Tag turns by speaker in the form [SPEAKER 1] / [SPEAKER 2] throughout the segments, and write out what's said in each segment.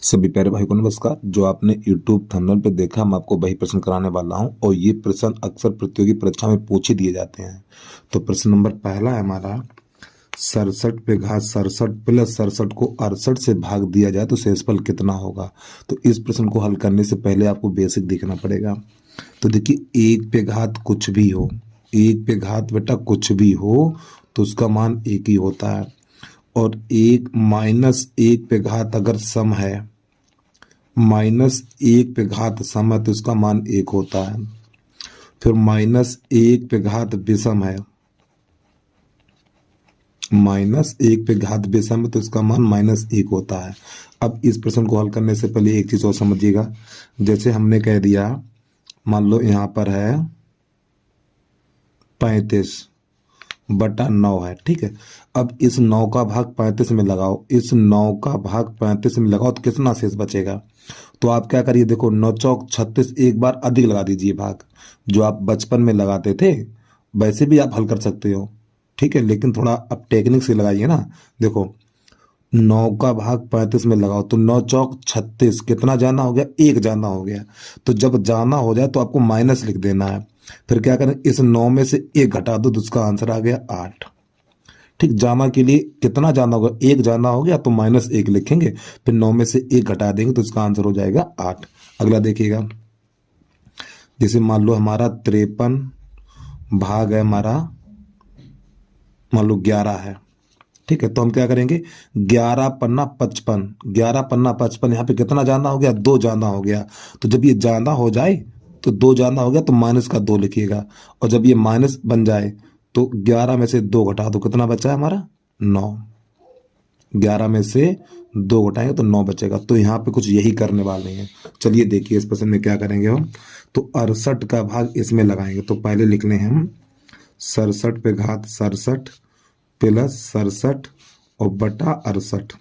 [SPEAKER 1] सभी प्यारे भाई को नमस्कार। जो आपने YouTube थंबनेल पे देखा, मैं आपको वही प्रश्न कराने वाला हूं और ये प्रश्न अक्सर प्रतियोगी परीक्षा में पूछ ही दिए जाते हैं। तो प्रश्न नंबर पहला है हमारा, 67 पे घात 67 प्लस 67 को 68 से भाग दिया जाए तो शेषफल कितना होगा। तो इस प्रश्न को हल करने से पहले आपको बेसिक देखना पड़ेगा। तो देखिए, एक पे घात कुछ भी हो, एक पे घात बेटा कुछ भी हो तो उसका मान एक ही होता है। और एक माइनस एक पे घात अगर सम है, माइनस एक पे घात सम है तो इसका मान एक होता है। फिर माइनस एक पे घात विषम है, माइनस एक पे घात विषम है तो इसका मान माइनस एक होता है। अब इस प्रश्न को हल करने से पहले एक चीज और समझिएगा। जैसे हमने कह दिया, मान लो यहां पर है 35/9 है, ठीक है। अब इस 9 का भाग 35 में लगाओ, इस 9 का भाग 35 में लगाओ तो कितना शेष बचेगा। तो आप क्या करिए, देखो 9 चौक 36, एक बार अधिक लगा दीजिए भाग, जो आप बचपन में लगाते थे वैसे भी आप हल कर सकते हो, ठीक है। लेकिन थोड़ा अब टेक्निक से लगाइए ना। देखो 9 का भाग 35 में लगाओ तो 9 चौक 36, कितना जाना हो गया, एक जाना हो गया। तो जब जाना हो जाए तो आपको माइनस लिख देना है। फिर क्या करें, इस 9 में से एक घटा दो तो उसका आंसर आ गया 8। ठीक, जाना के लिए कितना जाना होगा, एक जाना हो गया तो माइनस एक लिखेंगे, फिर 9 में से एक घटा देंगे तो इसका आंसर हो जाएगा 8। अगला देखिएगा, जैसे मान लो हमारा 53 भाग है हमारा, मान लो 11 है, ठीक है। तो हम क्या करेंगे, 11 पन्ना 55, 11 पन्ना 55, यहाँ पे कितना जाना हो गया, दो जाना हो गया। तो जब ये जाना हो जाए तो दो जाना हो गया तो माइनस का दो लिखिएगा, और जब ये माइनस बन जाए तो 11 में से दो घटा दो, कितना बचा है हमारा 9। 11 में से दो घटाएंगे तो 9 बचेगा। तो यहाँ पे कुछ यही करने वाले हैं। चलिए देखिए इस प्रश्न में क्या करेंगे हम। तो 68 का भाग इसमें लगाएंगे। तो पहले लिख लें हम 67 पे घात 67 प्लस 67 और बटा 68।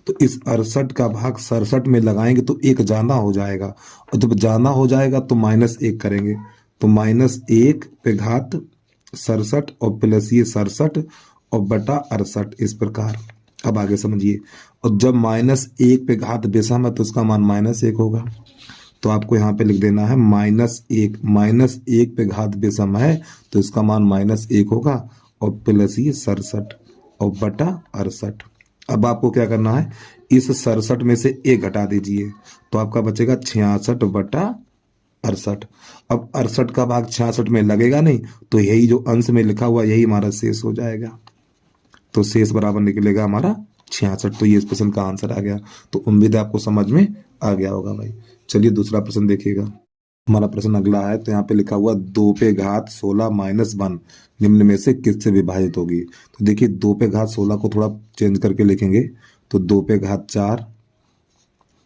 [SPEAKER 1] तो इस 68 का भाग 67 में लगाएंगे तो एक जाना हो जाएगा, और जब जाना हो जाएगा तो माइनस एक करेंगे। तो माइनस एक पे घात 67 और प्लस ये 67 और बटा 68, इस प्रकार। अब आगे समझिए, और जब माइनस एक पे घात विषम है तो उसका मान माइनस एक होगा। तो आपको यहाँ पे लिख देना है माइनस एक पे घात विषम है तो इसका मान माइनस एक होगा, और प्लस ये 67 और बटा 68। अब आपको क्या करना है, इस 67 में से एक घटा दीजिए तो आपका बचेगा 66/68। अब 68 का भाग 66 में लगेगा नहीं, तो यही जो अंश में लिखा हुआ यही हमारा शेष हो जाएगा। तो शेष बराबर निकलेगा हमारा 66। तो ये इस प्रश्न का आंसर आ गया। तो उम्मीद है आपको समझ में आ गया होगा भाई। चलिए दूसरा प्रश्न देखिएगा। हमारा प्रश्न अगला है, तो यहाँ पे लिखा हुआ 2 पे घात 16 माइनस 1 निम्न में से किससे विभाजित होगी। तो देखिए 2 पे घात 16 को थोड़ा चेंज करके लिखेंगे। तो 2 पे घात 4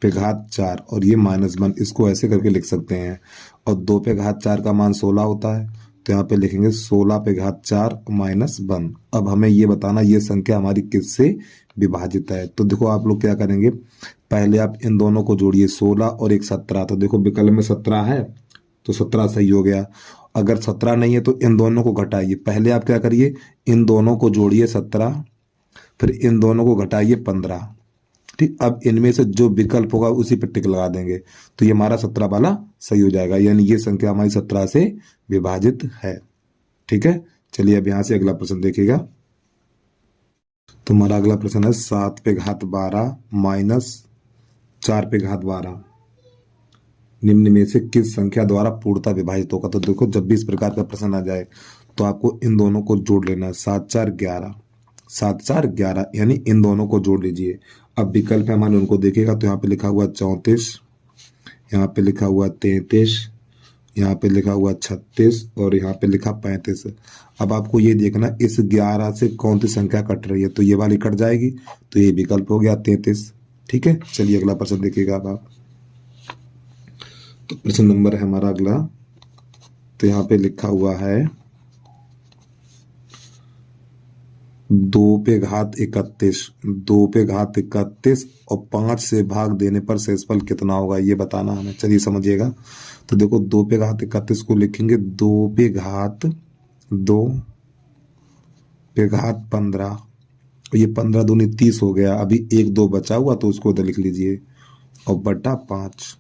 [SPEAKER 1] पे घात 4 और ये माइनस 1, इसको ऐसे करके लिख सकते हैं। और 2 पे घात 4 का मान 16 होता है, तो यहाँ पे लिखेंगे 16 पे घात 4 माइनस 1। अब हमें ये बताना ये संख्या हमारी किससे विभाजित है। तो देखो आप लोग क्या करेंगे, पहले आप इन दोनों को जोड़िए, 16 और एक 17। तो देखो विकल्प में 17 है तो 17 सही हो गया। अगर 17 नहीं है तो इन दोनों को घटाइए। पहले आप क्या करिए, इन दोनों को जोड़िए 17, फिर इन दोनों को घटाइए 15। ठीक, अब इनमें से जो विकल्प होगा उसी पर टिक लगा देंगे तो ये हमारा 17 वाला सही हो जाएगा, यानी ये संख्या हमारी 17 से विभाजित है। ठीक है, चलिए अब यहां से अगला प्रश्न देखिएगा। तो हमारा अगला प्रश्न है 7 पे घात 12 माइनस 4 पे घात 12 निम्न में से किस संख्या द्वारा पूर्णतः विभाजित होगा। तो देखो जब भी इस प्रकार का प्रश्न आ जाए तो आपको इन दोनों को जोड़ लेना है, 7 4 11, 7 4 11, यानी इन दोनों को जोड़ लीजिए। अब विकल्प है हमारे, उनको देखिएगा तो यहाँ पे लिखा हुआ 34, यहाँ पे लिखा हुआ 33, यहाँ पे लिखा हुआ 36 और यहाँ पे लिखा 35। अब आपको ये देखना इस 11 से कौन सी संख्या कट रही है, तो ये वाली कट जाएगी, तो ये विकल्प हो गया 33। ठीक है, चलिए अगला प्रश्न देखिएगा अब आप। तो प्रश्न नंबर है हमारा अगला, तो यहाँ पे लिखा हुआ है 2 पे घात 31, 2 पे घात 31 और 5 से भाग देने पर शेषफल कितना होगा, ये बताना हमें। चलिए समझिएगा। तो देखो 2 पे घात 31 को लिखेंगे 2 पे घात 2 पे घात 15 और ये 15 दूनी 30 हो गया। अभी 1 2 बचा हुआ तो उसको उधर लिख लीजिए और बटा 5।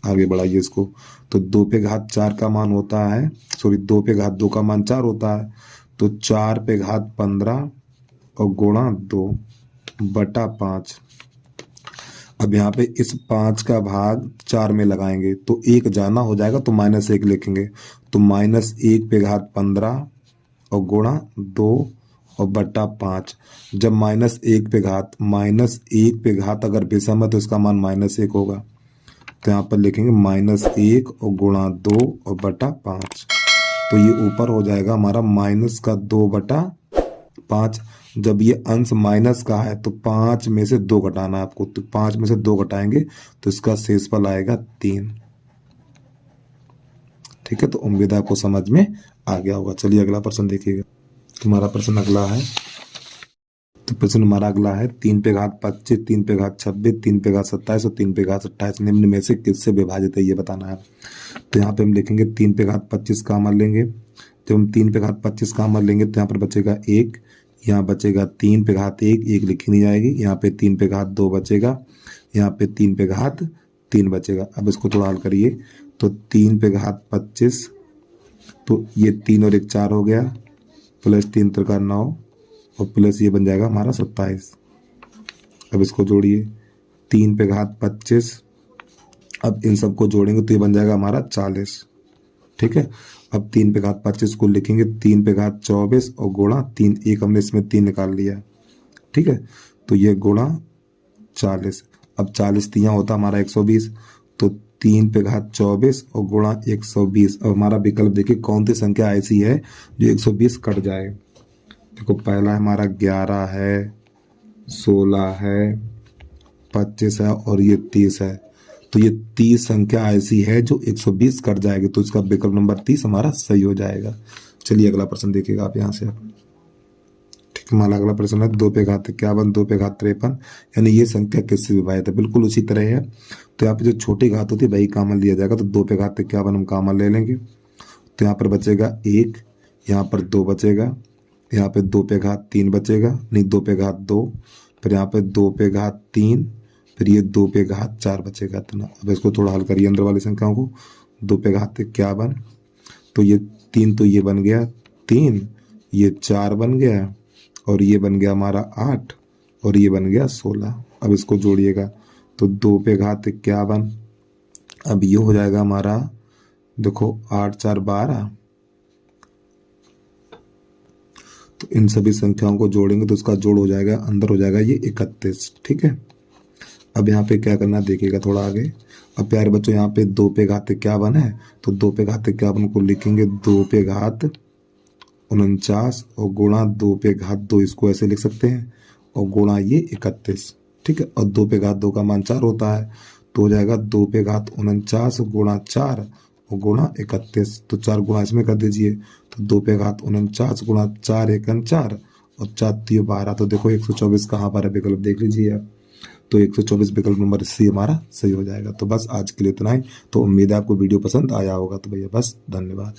[SPEAKER 1] आगे बढ़ाइए इसको। तो 2 पे घात 4 का मान होता है, सॉरी 2 पे घात 2 का मान 4 होता है, तो 4 पे घात 15 और गुणा 2 बटा 5। अब यहाँ पे इस 5 का भाग 4 में लगाएंगे तो 1 जाना हो जाएगा, तो -1 लिखेंगे। तो -1 पे घात 15 और गुणा 2 और बटा 5। जब -1 पे घात अगर विषम है तो इसका मान -1 होगा। तो यहाँ पर लिखेंगे -1 और गुणा 2 और बटा 5। तो ये ऊपर हो जाएगा हमारा -2 बटा 5। जब ये अंश माइनस का है तो 5 में से 2 घटाना है आपको, तो 5 में से 2 घटाएंगे तो इसका शेषफल आएगा 3। ठीक है, तो उम्मीद है आपको समझ में आ गया होगा। चलिए अगला प्रश्न देखिएगा। तुम्हारा प्रश्न अगला है, तो प्रश्न हमारा अगला है 3 पे घात 25, 3 पे घात 26, 3 पे घात 27 और 3 पे घात 28 निम्न में से किससे विभाजित है ये बताना है। तो यहाँ पे हम लिखेंगे 3 पे घात 25 का अमल लेंगे। जब हम 3 पे घात 25 का अमल लेंगे तो यहाँ पर बचेगा 1, यहाँ बचेगा 3 पे घात 1, 1 लिखी नहीं जाएगी। यहाँ पे 3 पे घात 2 बचेगा, यहाँ पे 3 पे घात 3 बचेगा। अब इसको थोड़ा हल करिए। तो 3 पे घात 25, तो ये 3 और 1 4 हो गया, प्लस 3 त्रिका 9 और प्लस ये बन जाएगा हमारा 27। अब इसको जोड़िए 3 पे घात 25, अब इन सबको जोड़ेंगे तो ये बन जाएगा हमारा 40। ठीक है, अब 3 पे घात 25 को लिखेंगे 3 पे घात 24 और गुणा 3, एक हमने इसमें 3 निकाल लिया। ठीक है, तो ये गुणा 40। अब 40 3 होता हमारा 120, तो 3 पे घात 24 और गुणा 120। अब हमारा विकल्प देखिए कौन सी संख्या ऐसी है जो 120 कट जाए। देखो पहला हमारा 11 है, 16 है, 25 है और ये 30 है। तो ये 30 संख्या ऐसी है जो 120 कट जाएगी, तो इसका विकल्प नंबर 30 हमारा सही हो जाएगा। चलिए अगला प्रश्न देखिएगा आप यहाँ से। ठीक है, हमारा अगला प्रश्न है 2 पे घात 51, 2 पे घात 53, यानी ये संख्या किससे विभाजित है। बिल्कुल उसी तरह है। तो यहाँ पे जो छोटी घात होती है वही कॉमन लिया जाएगा। तो 2 पे घात 51 हम कॉमन ले लेंगे, तो यहाँ पर बचेगा 1, यहाँ पर 2 बचेगा, यहाँ पे 2 पे घात 3 बचेगा, नहीं 2 पे घात 2, फिर यहाँ पे 2 पे घात 3, फिर ये 2 पे घात 4 बचेगा इतना। अब इसको थोड़ा हल करिए अंदर वाली संख्याओं को। 2 पे घात 51, तो ये 3 तो ये बन गया 3, ये 4 बन गया और ये बन गया हमारा 8 और ये बन गया 16। अब इसको जोड़िएगा तो 2 पे घात 51, अब ये हो जाएगा हमारा, देखो 8 4 12, तो इन सभी संख्याओं को जोड़ेंगे तो इसका जोड़ हो जाएगा, अंदर हो जाएगा ये 31। ठीक है, अब यहाँ पे क्या करना देखिएगा थोड़ा आगे। अब प्यारे बच्चों यहाँ पे 2 पे घात 51 है, तो 2 पे घात 51 को लिखेंगे 2 पे घात 49 और गुणा 2 पे घात 2, इसको ऐसे लिख सकते हैं, और गुणा ये 31। ठीक है, और 2 पे घात 2 का मान 4 होता है, तो हो जाएगा 2 पे घात 49 गुणा 4 और गुणा 31। तो 4 गुणा इसमें कर दीजिए, तो 2 पे घात 49 गुणा 4 1 4 और 4 3 12। तो देखो 124 कहाँ पर है, विकल्प देख लीजिए आप। तो 124 विकल्प नंबर सी हमारा सही हो जाएगा। तो बस आज के लिए इतना ही। तो उम्मीद है आपको वीडियो पसंद आया होगा। तो भैया बस धन्यवाद।